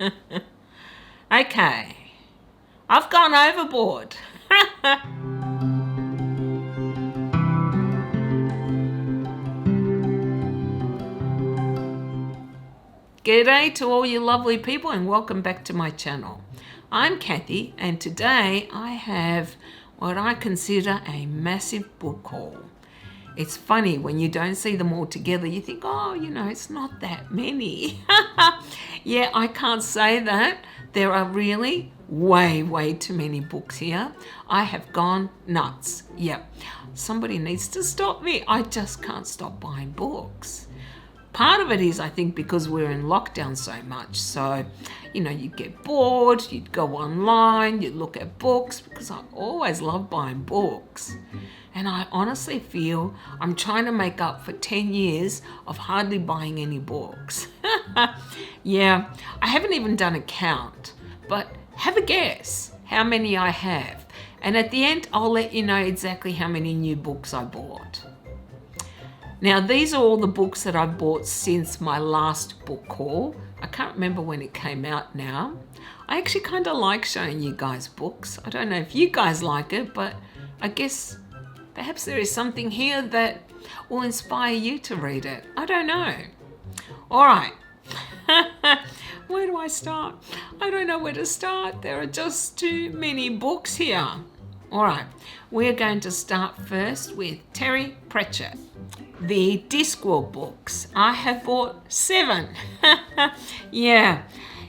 Okay, I've gone overboard. G'day to all you lovely people and welcome back to my channel. I'm Kathy and today I have what I consider a massive book haul. It's funny when you don't see them all together, you think, oh, it's not that many. Yeah, I can't say that. There are really way too many books here. I have gone nuts. Yep, somebody needs to stop me. I just can't stop buying books. Part of it is, I think, because we're in lockdown so much. So, you get bored, you'd go online, you'd look at books, because I always love buying books. And I honestly feel I'm trying to make up for 10 years of hardly buying any books. Yeah, I haven't even done a count, but have a guess how many I have. And at the end, I'll let you know exactly how many new books I bought. Now, these are all the books that I've bought since my last book haul. I can't remember when it came out now. I actually kind of like showing you guys books. I don't know if you guys like it, but I guess perhaps there is something here that will inspire you to read it. I don't know. All right. Where do I start? I don't know where to start. There are just too many books here. All right. We're going to start first with Terry Pratchett. The Discworld books. I have bought 7. Yeah.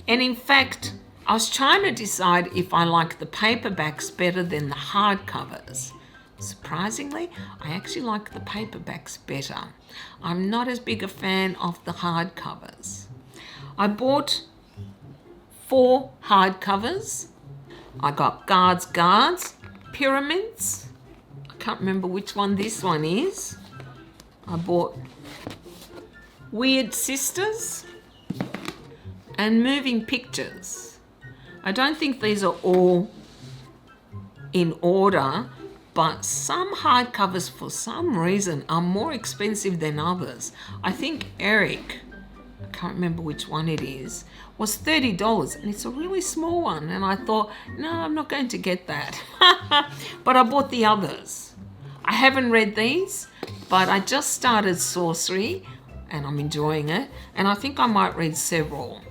And in fact, I was trying to decide if I like the paperbacks better than the hardcovers. Surprisingly, I actually like the paperbacks better. I'm not as big a fan of the hardcovers. I bought 4 hardcovers. I got Guards, Pyramids. I can't remember which one this one is. I bought Weird Sisters and Moving Pictures. I don't think these are all in order, but some hardcovers for some reason are more expensive than others. I think Eric, I can't remember which one it is, was $30 and it's a really small one. And I thought, no, I'm not going to get that. But I bought the others. I haven't read these, but I just started Sorcery and I'm enjoying it. And I think I might read several.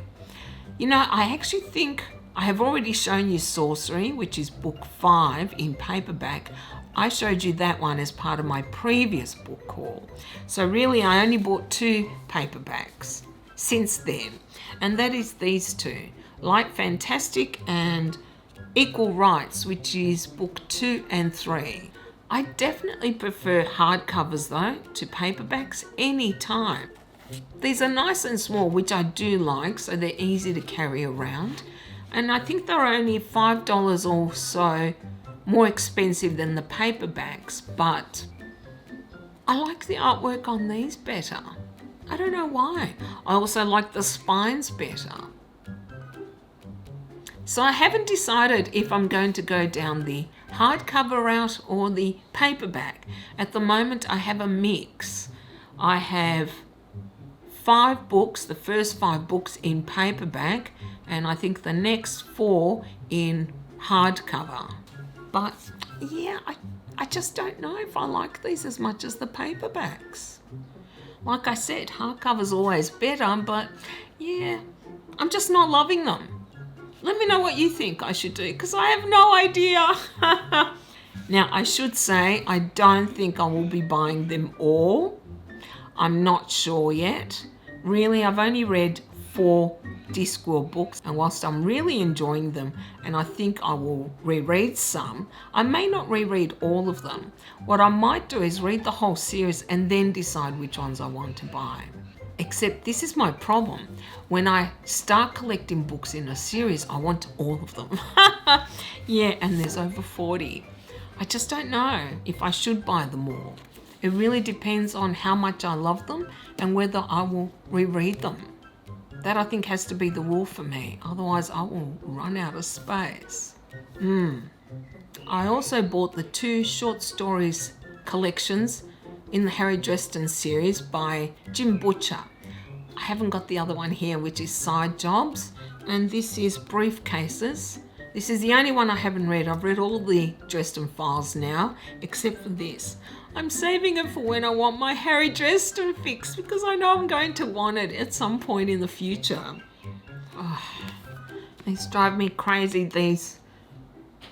I actually think I have already shown you Sorcery, which is book 5 in paperback. I showed you that one as part of my previous book haul. So really, I only bought 2 paperbacks since then. And that is these 2, Light Fantastic and Equal Rights, which is book 2 and 3. I definitely prefer hardcovers though to paperbacks any time. These are nice and small, which I do like, so they're easy to carry around. And I think they're only $5 or so more expensive than the paperbacks, but I like the artwork on these better. I don't know why. I also like the spines better. So I haven't decided if I'm going to go down the hardcover route or the paperback. At the moment, I have a mix. I have 5 books, the first 5 books in paperback, and I think the next 4 in hardcover. But yeah, I just don't know if I like these as much as the paperbacks. Like I said, hardcover's always better, but yeah, I'm just not loving them. Let me know what you think I should do, because I have no idea. Now, I should say, I don't think I will be buying them all. I'm not sure yet. Really, I've only read 4 Discworld books, and whilst I'm really enjoying them, and I think I will reread some, I may not reread all of them. What I might do is read the whole series and then decide which ones I want to buy. Except this is my problem. When I start collecting books in a series, I want all of them. Yeah, and there's over 40. I just don't know if I should buy them all. It really depends on how much I love them and whether I will reread them. That I think has to be the rule for me. Otherwise, I will run out of space. I also bought the 2 short stories collections in the Harry Dresden series by Jim Butcher. I haven't got the other one here, which is Side Jobs, And this is Briefcases. This is the only one I haven't read. I've read all the Dresden Files now, except for this. I'm saving it for when I want my Harry Dresden fix, because I know I'm going to want it at some point in the future. Oh, these drive me crazy, these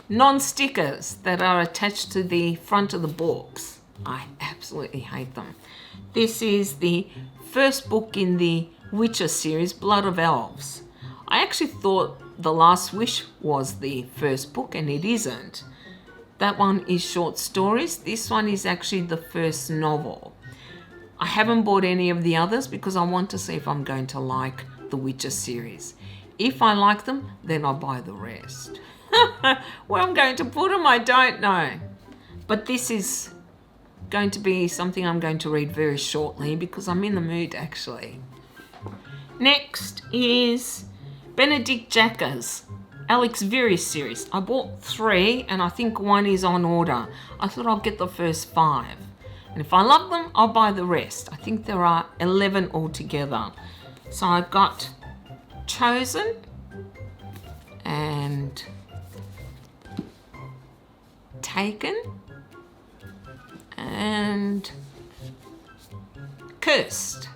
non-stickers that are attached to the front of the books. I absolutely hate them. This is the first book in the Witcher series, Blood of Elves. I actually thought The Last Wish was the first book, and it isn't. That one is short stories. This one is actually the first novel. I haven't bought any of the others because I want to see if I'm going to like the Witcher series. If I like them, then I'll buy the rest. Where I'm going to put them, I don't know. But this is going to be something I'm going to read very shortly because I'm in the mood actually. Next is Benedict Jacka's Alex Very series. I bought 3 and I think 1 is on order. I thought I'll get the first 5. And if I love them, I'll buy the rest. I think there are 11 altogether. So I got Chosen and Taken and Cursed.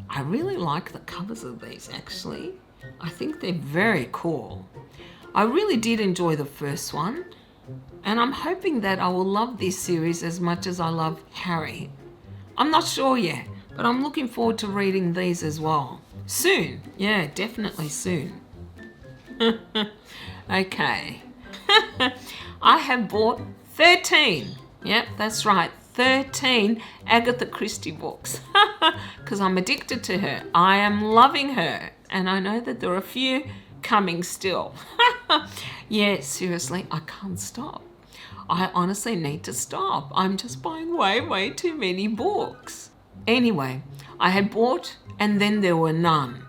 I really like the covers of these actually. I think they're very cool. I really did enjoy the first one, and I'm hoping that I will love this series as much as I love Harry. I'm not sure yet, but I'm looking forward to reading these as well. Soon. Yeah, definitely soon. Okay. I have bought 13. Yep, that's right. 13 Agatha Christie books because I'm addicted to her. I am loving her, and I know that there are a few coming still. Yeah, seriously, I can't stop. I honestly need to stop. I'm just buying way too many books. Anyway, I had bought And Then There Were None,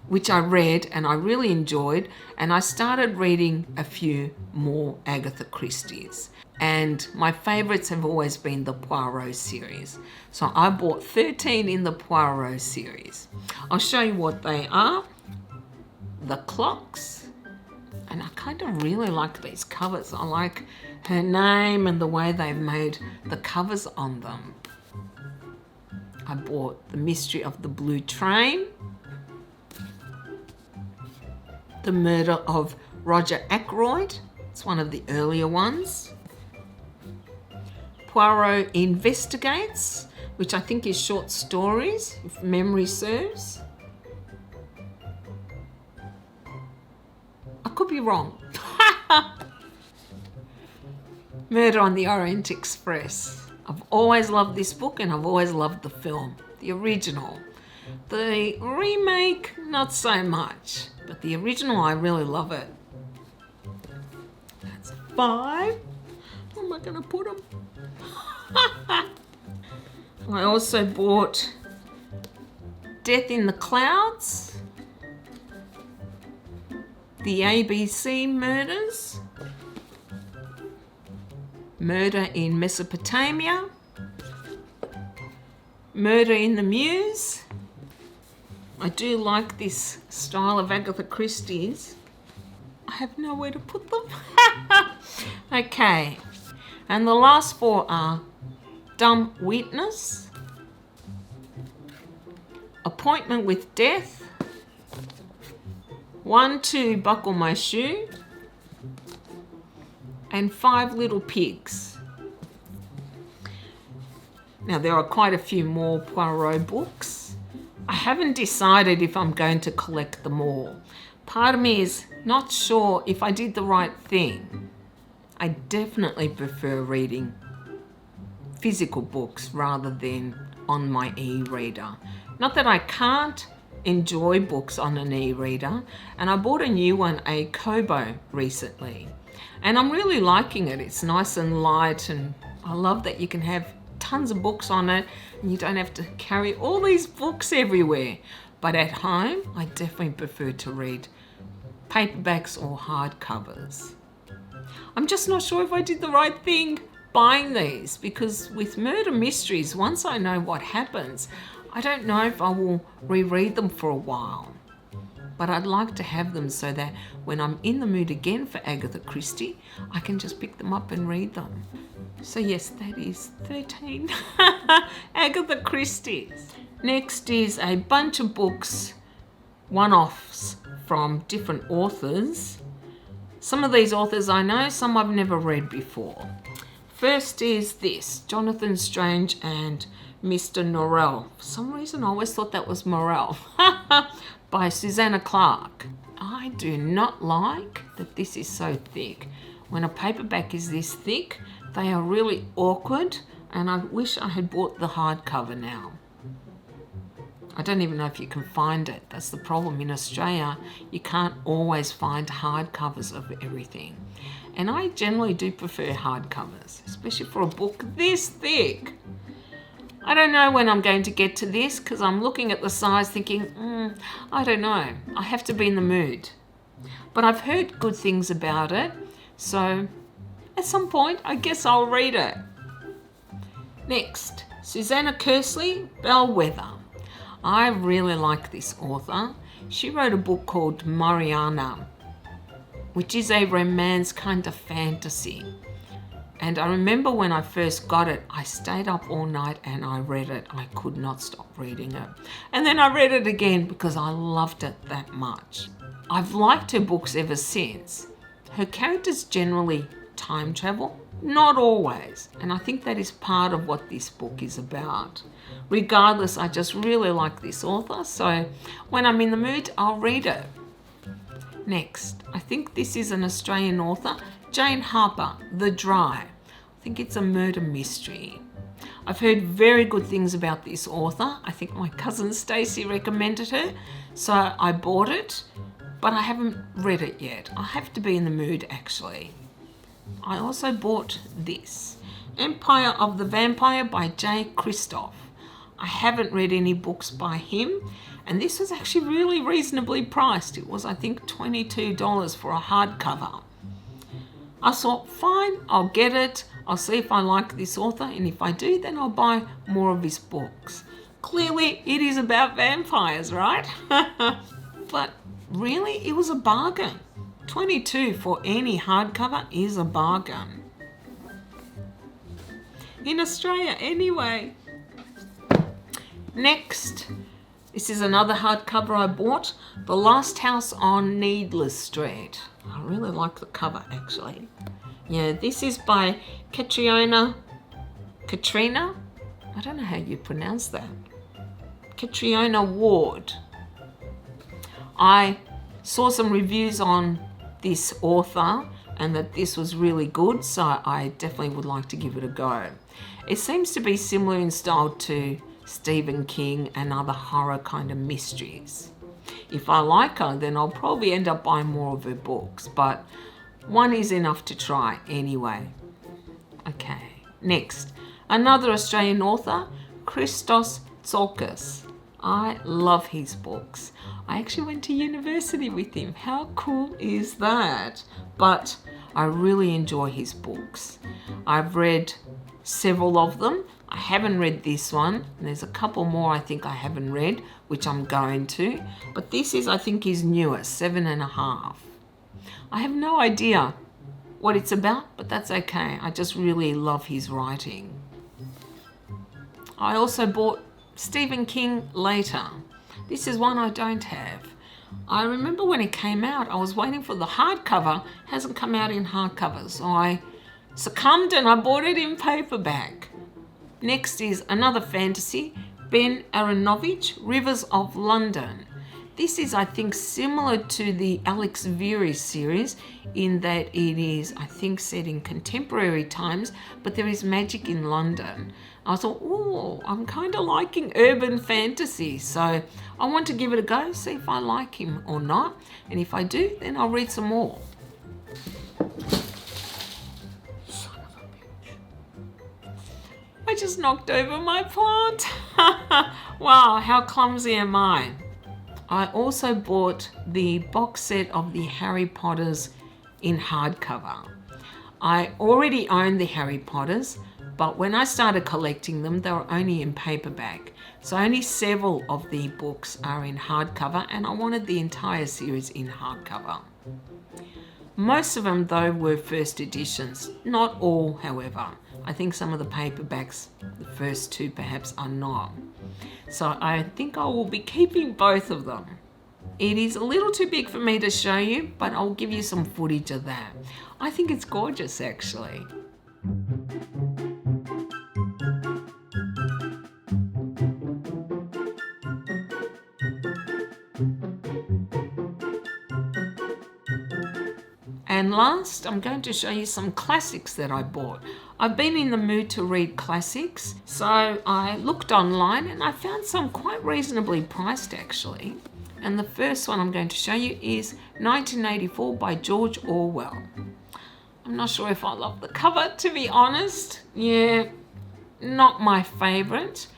which I read and I really enjoyed, and I started reading a few more Agatha Christie's. And my favourites have always been the Poirot series. So I bought 13 in the Poirot series. I'll show you what they are. The Clocks. And I kind of really like these covers. I like her name and the way they've made the covers on them. I bought The Mystery of the Blue Train. The Murder of Roger Ackroyd. It's one of the earlier ones. Poirot Investigates, which I think is short stories, if memory serves. I could be wrong. Murder on the Orient Express. I've always loved this book and I've always loved the film, the original. The remake, not so much, but the original, I really love it. That's 5. Where am I going to put them? I also bought Death in the Clouds, the ABC Murders, Murder in Mesopotamia, Murder in the Mews. I do like this style of Agatha Christie's. I have nowhere to put them. Okay, and the last 4 are Dumb Witness, Appointment with Death, 1 to Buckle My Shoe, and 5 Little Pigs. Now there are quite a few more Poirot books. I haven't decided if I'm going to collect them all. Part of me is not sure if I did the right thing. I definitely prefer reading physical books rather than on my e-reader. Not that I can't enjoy books on an e-reader, and I bought a new one, a Kobo, recently. And I'm really liking it. It's nice and light, and I love that you can have tons of books on it and you don't have to carry all these books everywhere. But at home, I definitely prefer to read paperbacks or hardcovers. I'm just not sure if I did the right thing buying these, because with murder mysteries, once I know what happens, I don't know if I will reread them for a while. but I'd like to have them so that when I'm in the mood again for Agatha Christie, I can just pick them up and read them. So yes, that is 13 Agatha Christie's. Next is a bunch of books, one-offs from different authors. Some of these authors I know, some I've never read before. First is this, Jonathan Strange and Mr. Norrell. For some reason I always thought that was Morel. By Susanna Clarke. I do not like that this is so thick. When a paperback is this thick, they are really awkward, and I wish I had bought the hardcover now. I don't even know if you can find it. That's the problem. In Australia, you can't always find hardcovers of everything. And I generally do prefer hardcovers, especially for a book this thick. I don't know when I'm going to get to this because I'm looking at the size thinking, I don't know. I have to be in the mood. But I've heard good things about it, so at some point I guess I'll read it. Next, Susanna Kersley, Bellwether. I really like this author. She wrote a book called Mariana, which is a romance kind of fantasy. And I remember when I first got it, I stayed up all night and I read it. I could not stop reading it. And then I read it again because I loved it that much. I've liked her books ever since. Her characters generally time travel, not always. And I think that is part of what this book is about. Regardless, I just really like this author. So when I'm in the mood, I'll read it. Next, I think this is an Australian author, Jane Harper, The Dry. I think it's a murder mystery. I've heard very good things about this author. I think my cousin Stacey recommended her, so I bought it, but I haven't read it yet. I have to be in the mood actually. I also bought this, Empire of the Vampire by J. Christoph. I haven't read any books by him, and this was actually really reasonably priced. It was, I think, $22 for a hardcover. I thought, fine, I'll get it. I'll see if I like this author, and if I do, then I'll buy more of his books. Clearly, it is about vampires, right? But really, it was a bargain. $22 for any hardcover is a bargain. In Australia, anyway. Next, this is another hardcover I bought, The Last House on Needless Street. I really like the cover, actually. Yeah, this is by Katrina. I don't know how you pronounce that. Catriona Ward. I saw some reviews on this author and that this was really good, so I definitely would like to give it a go. It seems to be similar in style to Stephen King and other horror kind of mysteries. If I like her, then I'll probably end up buying more of her books, but one is enough to try anyway. Okay, next, another Australian author, Christos Tsiolkas. I love his books. I actually went to university with him. How cool is that? But I really enjoy his books. I've read several of them. I haven't read this one. There's a couple more I think I haven't read, which I'm going to. But this is, I think, his newest, 7.5. I have no idea what it's about, but that's okay. I just really love his writing. I also bought Stephen King Later. This is one I don't have. I remember when it came out, I was waiting for the hardcover. It hasn't come out in hardcover, so I succumbed and I bought it in paperback. Next is another fantasy, Ben Aaronovitch, Rivers of London. This is, I think, similar to the Alex Veary series in that it is, I think, set in contemporary times, but there is magic in London. I thought, oh, I'm kind of liking urban fantasy, so I want to give it a go, see if I like him or not, and if I do, then I'll read some more. I just knocked over my plant. Wow, how clumsy am I? I also bought the box set of the Harry Potters in hardcover. I already owned the Harry Potters, but when I started collecting them, they were only in paperback. So only several of the books are in hardcover, and I wanted the entire series in hardcover. Most of them, though, were first editions. Not all, however. I think some of the paperbacks, the first two perhaps, are not. So I think I will be keeping both of them. It is a little too big for me to show you, but I'll give you some footage of that. I think it's gorgeous, actually. And last, I'm going to show you some classics that I bought. I've been in the mood to read classics, so I looked online and I found some quite reasonably priced, actually. And the first one I'm going to show you is 1984 by George Orwell. I'm not sure if I love the cover, to be honest. Yeah, not my favourite.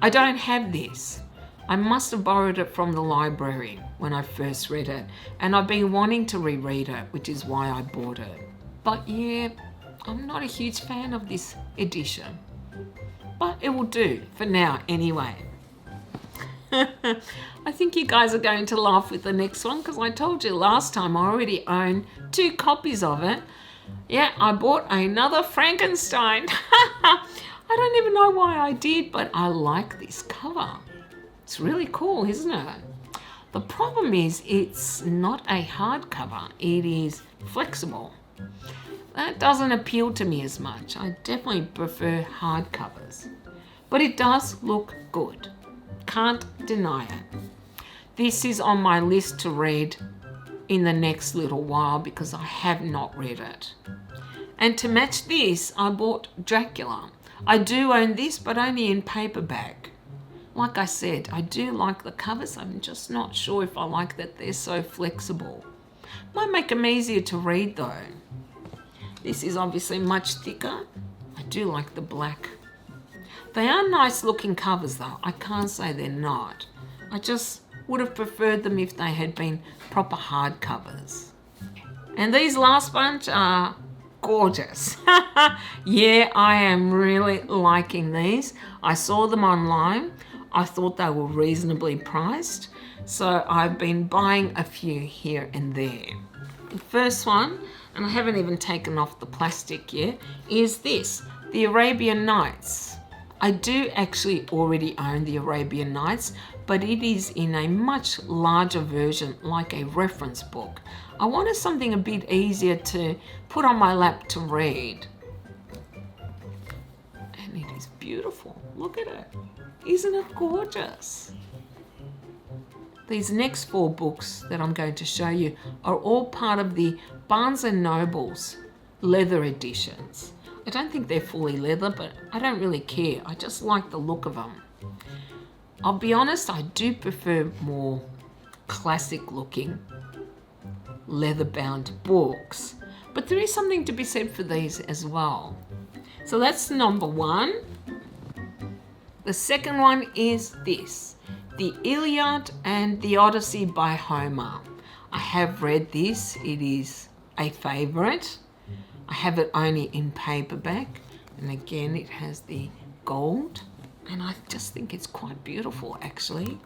I don't have this. I must have borrowed it from the library when I first read it, and I've been wanting to reread it, which is why I bought it. But yeah, I'm not a huge fan of this edition. But it will do for now anyway. I think you guys are going to laugh with the next one, because I told you last time I already own 2 copies of it. Yeah, I bought another Frankenstein. I don't even know why I did, but I like this cover. It's really cool, isn't it? The problem is it's not a hardcover. It is flexible. That doesn't appeal to me as much. I definitely prefer hardcovers. But it does look good. Can't deny it. This is on my list to read in the next little while because I have not read it. And to match this, I bought Dracula. I do own this, but only in paperback. Like I said, I do like the covers. I'm just not sure if I like that they're so flexible. Might make them easier to read though. This is obviously much thicker. I do like the black. They are nice looking covers though. I can't say they're not. I just would have preferred them if they had been proper hard covers. And these last bunch are gorgeous. Yeah, I am really liking these. I saw them online. I thought they were reasonably priced, so I've been buying a few here and there. The first one, and I haven't even taken off the plastic yet, is this, the Arabian Nights. I do actually already own the Arabian Nights, but it is in a much larger version, like a reference book. I wanted something a bit easier to put on my lap to read. And it is beautiful. Look at it. Isn't it gorgeous? These next 4 books that I'm going to show you are all part of the Barnes & Noble's leather editions. I don't think they're fully leather, but I don't really care. I just like the look of them. I'll be honest, I do prefer more classic looking leather bound books, but there is something to be said for these as well. So that's number 1. The second one is this, the Iliad and the Odyssey by Homer. I have read this. It is a favourite. I have it only in paperback, and again it has the gold, and I just think it's quite beautiful actually.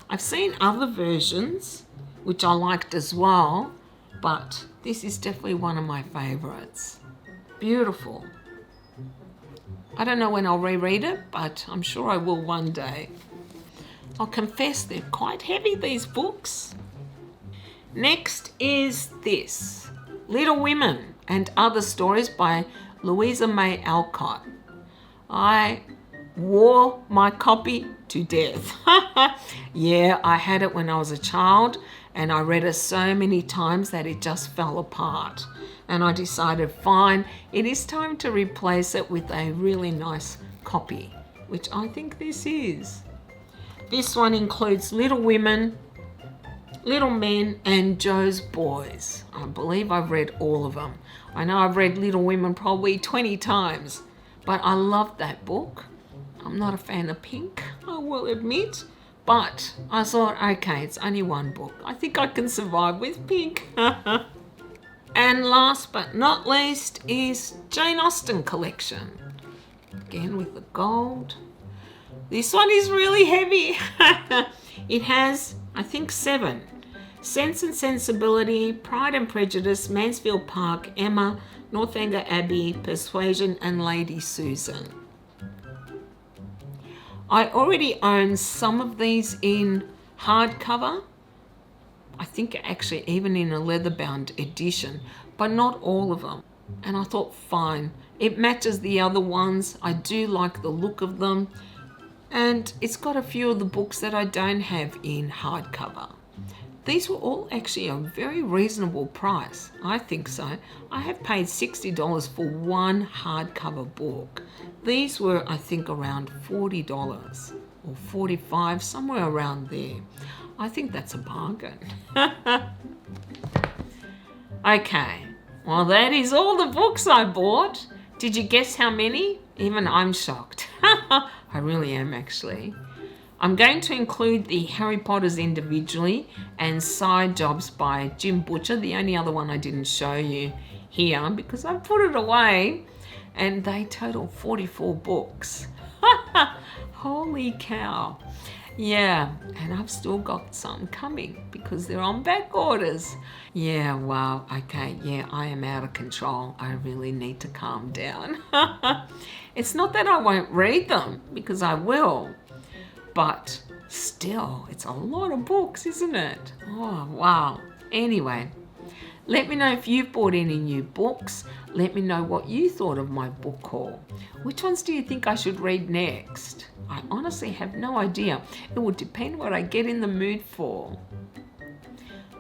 I've seen other versions which I liked as well, but this is definitely one of my favourites. Beautiful. I don't know when I'll reread it, but I'm sure I will one day. I'll confess they're quite heavy, these books. Next is this, Little Women and Other Stories by Louisa May Alcott. I wore my copy to death. Yeah, I had it when I was a child and I read it so many times that it just fell apart. And I decided, fine, it is time to replace it with a really nice copy, which I think this is. This one includes Little Women, Little Men, and Jo's Boys. I believe I've read all of them. I know I've read Little Women probably 20 times, but I love that book. I'm not a fan of pink, I will admit, but I thought, okay, it's only one book. I think I can survive with pink. And last but not least is Jane Austen collection. Again with the gold. This one is really heavy. It has, I think, 7. Sense and Sensibility, Pride and Prejudice, Mansfield Park, Emma, Northanger Abbey, Persuasion, and Lady Susan. I already own some of these in hardcover. I think actually even in a leather-bound edition, but not all of them. And I thought, fine, it matches the other ones. I do like the look of them. And it's got a few of the books that I don't have in hardcover. These were all actually a very reasonable price. I think so. I have paid $60 for one hardcover book. These were, I think, around $40 or $45, somewhere around there. I think that's a bargain. Okay, well, that is all the books I bought. Did you guess how many? Even I'm shocked. I really am, actually. I'm going to include the Harry Potters individually and Side Jobs by Jim Butcher, the only other one I didn't show you here because I put it away, and they total 44 books. Holy cow. Yeah, and I've still got some coming because they're on back orders. Yeah, wow, okay, yeah, I am out of control. I really need to calm down. It's not that I won't read them, because I will, but still, it's a lot of books, isn't it? Oh, wow. Anyway, let me know if you've bought any new books. Let me know what you thought of my book haul. Which ones do you think I should read next? I honestly have no idea. It will depend what I get in the mood for.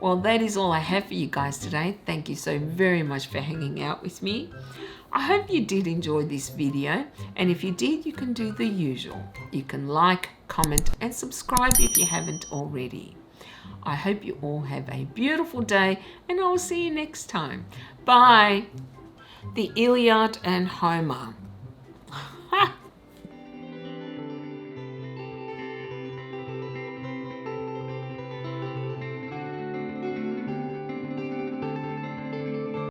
Well, that is all I have for you guys today. Thank you so very much for hanging out with me. I hope you did enjoy this video, and if you did, you can do the usual. You can like, comment, and subscribe if you haven't already. I hope you all have a beautiful day, and I will see you next time. Bye. The Iliad and Homer.